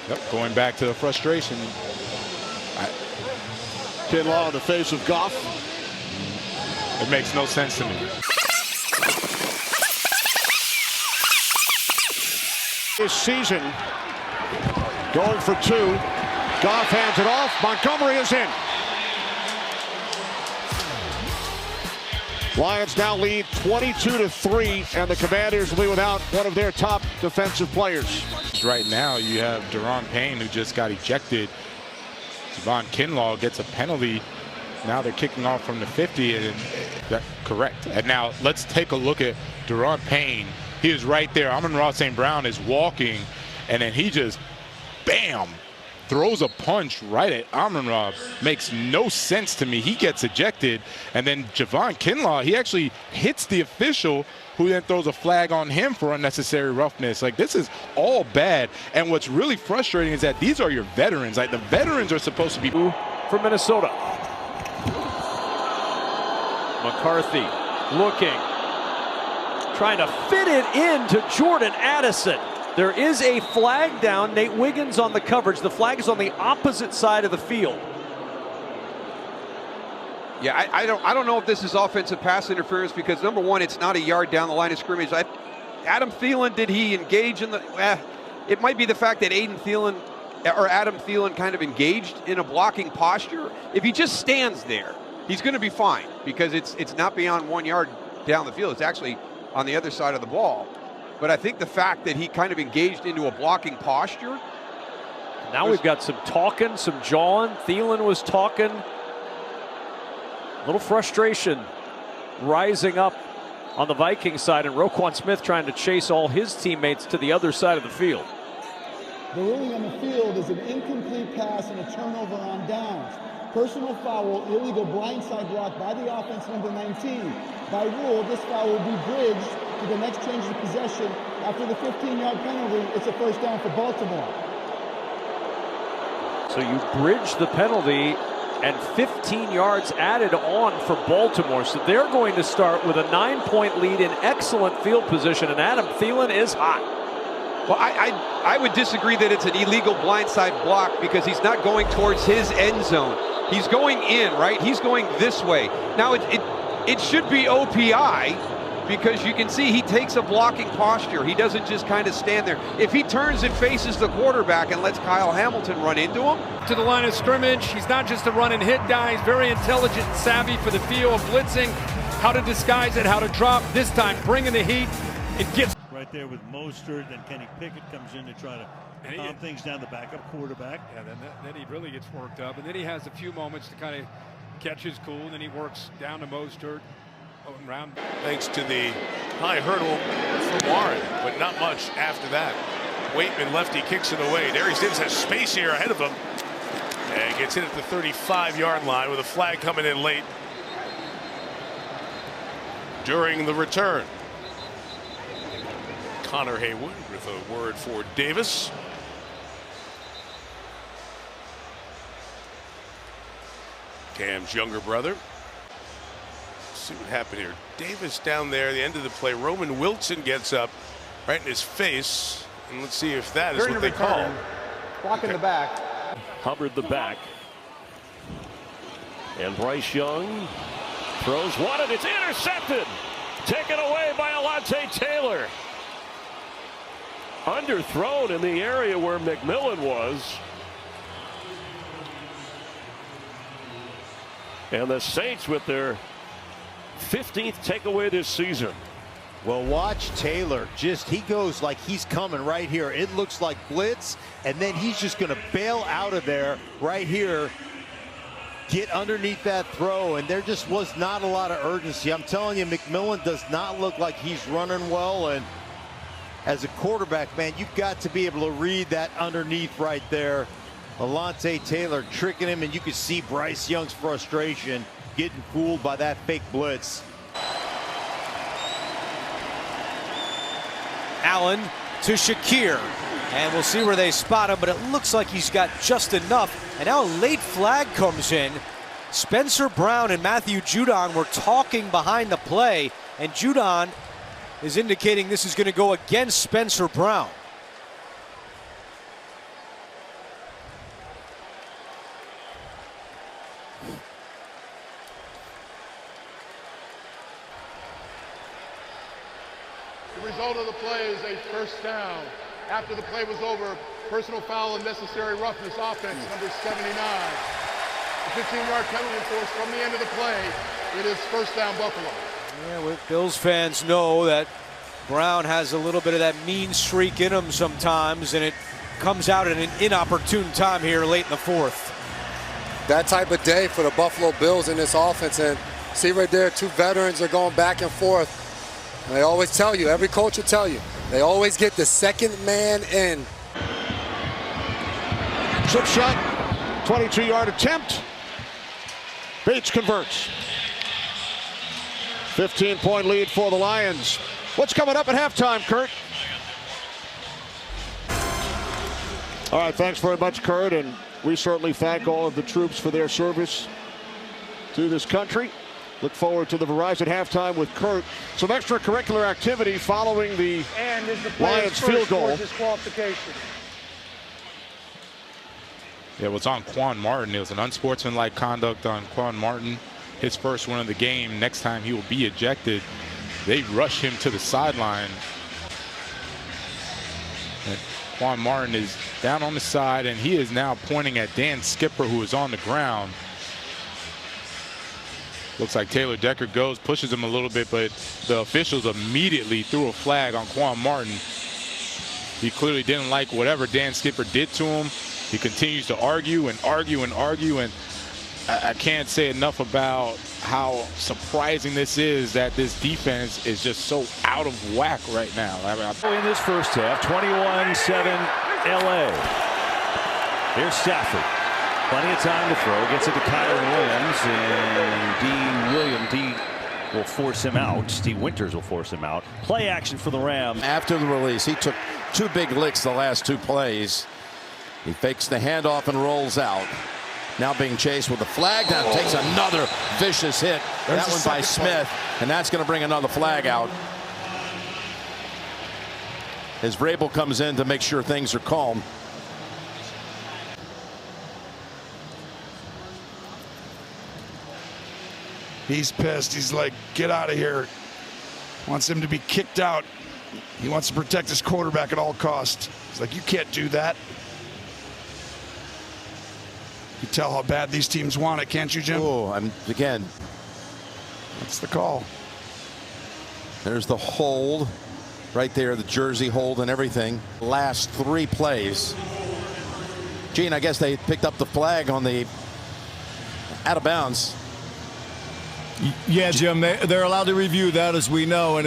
Yep, going back to the frustration. Kinlaw in the face of Goff. It makes no sense to me. This season, going for two. Goff hands it off. Montgomery is in. Lions now lead 22-3, and the Commanders will be without one of their top defensive players. Right now, you have Daron Payne, who just got ejected. Javon Kinlaw gets a penalty. Now they're kicking off from the 50, and that's correct. And now let's take a look at Daron Payne. He is right there. Amon-Ra St. Brown is walking, and then he just, bam, throws a punch right at Amon-Ra. Makes no sense to me. He gets ejected, and then Javon Kinlaw, he actually hits the official, who then throws a flag on him for unnecessary roughness. Like, this is all bad. And what's really frustrating is that these are your veterans. Like, the veterans are supposed to be. From Minnesota. McCarthy looking, trying to fit it into Jordan Addison. There is a flag down. Nate Wiggins on the coverage. The flag is on the opposite side of the field. Yeah, I don't know if this is offensive pass interference because, number one, it's not a yard down the line of scrimmage. Adam Thielen, did he engage in the it might be the fact that Adam Thielen kind of engaged in a blocking posture. If he just stands there, he's going to be fine because it's not beyond 1 yard down the field. It's actually on the other side of the ball. But I think the fact that he kind of engaged into a blocking posture. Now we've got some talking, some jawing. Thielen was talking. A little frustration rising up on the Vikings side, and Roquan Smith trying to chase all his teammates to the other side of the field. The ruling on the field is an incomplete pass and a turnover on downs. Personal foul, illegal blindside block by the offense, number 19. By rule, this foul will be bridged to the next change of possession. After the 15-yard penalty, it's a first down for Baltimore. So you bridge the penalty and 15 yards added on for Baltimore. So they're going to start with a 9-point lead in excellent field position, and Adam Thielen is hot. Well, I would disagree that it's an illegal blindside block because he's not going towards his end zone. He's going in, right? He's going this way. Now, it should be OPI because you can see he takes a blocking posture. He doesn't just kind of stand there. If he turns and faces the quarterback and lets Kyle Hamilton run into him. To the line of scrimmage, he's not just a run and hit guy. He's very intelligent and savvy for the field, blitzing, how to disguise it, how to drop. This time, bringing the heat. It gets right there with Mostert, then Kenny Pickett comes in to try to calm things down, the backup quarterback. Yeah, then he really gets worked up, and then he has a few moments to kind of catch his cool, and then he works down to Mostert. Around. Thanks to the high hurdle from Warren, but not much after that. Waitman lefty kicks it away. Darius Davis has space here ahead of him and gets in at the 35-yard line with a flag coming in late during the return. Connor Haywood with a word for Davis. Cam's younger brother. See what happened here. Davis down there, the end of the play. Roman Wilson gets up right in his face. And let's see if that is what they call. Block in the back. Hubbard the back. And Bryce Young throws one, and it's intercepted. Taken away by Alontae Taylor. Underthrown in the area where McMillan was. And the Saints with their 15th takeaway this season. Well, watch Taylor. He goes like he's coming right here. It looks like blitz, and then he's just going to bail out of there right here, get underneath that throw, and there just was not a lot of urgency. I'm telling you, McMillan does not look like he's running well, and as a quarterback, man, you've got to be able to read that underneath right there. Alontae Taylor tricking him, and you can see Bryce Young's frustration getting fooled by that fake blitz. Allen to Shakir, and we'll see where they spot him, but it looks like he's got just enough. And now a late flag comes in. Spencer Brown and Matthew Judon were talking behind the play, and Judon is indicating this is going to go against Spencer Brown. The result of the play is a first down. After the play was over, personal foul and necessary roughness offense, number 79. The 15-yard penalty enforced from the end of the play. It is first down Buffalo. Yeah, well, Bills fans know that Brown has a little bit of that mean streak in him sometimes, and it comes out at an inopportune time here late in the fourth. That type of day for the Buffalo Bills in this offense, and see right there, two veterans are going back and forth. And they always tell you, every coach will tell you, they always get the second man in. Chip shot, 22-yard attempt. Bates converts. 15-point lead for the Lions. What's coming up at halftime, Kurt? All right, thanks very much, Kurt, and we certainly thank all of the troops for their service to this country. Look forward to the Verizon halftime with Kurt. Some extracurricular activity following the Lions field goal. Yeah, it was on Quan Martin. It was an unsportsmanlike conduct on Quan Martin. His first one of the game. Next time he will be ejected. They rush him to the sideline. And Quan Martin is down on the side, and he is now pointing at Dan Skipper, who is on the ground. Looks like Taylor Decker goes, pushes him a little bit, but the officials immediately threw a flag on Quan Martin. He clearly didn't like whatever Dan Skipper did to him. He continues to argue and argue and argue, and I can't say enough about how surprising this is that this defense is just so out of whack right now. In this first half, 21-7 LA. Here's Stafford. Plenty of time to throw. Gets it to Kyron Williams, and D will force him out. D Winters will force him out. Play action for the Rams. After the release, he took two big licks the last two plays. He fakes the handoff and rolls out. Now being chased with a flag. Now takes another vicious hit. That one by Smith, and that's going to bring another flag out. As Vrabel comes in to make sure things are calm. He's pissed. He's like, get out of here. Wants him to be kicked out. He wants to protect his quarterback at all costs. He's like, you can't do that. You tell how bad these teams want it, can't you, Jim? Oh, and again, that's the call. There's the hold right there, the jersey hold and everything. Last three plays. Gene, I guess they picked up the flag on the out of bounds. Yeah, Jim, they're allowed to review that, as we know. And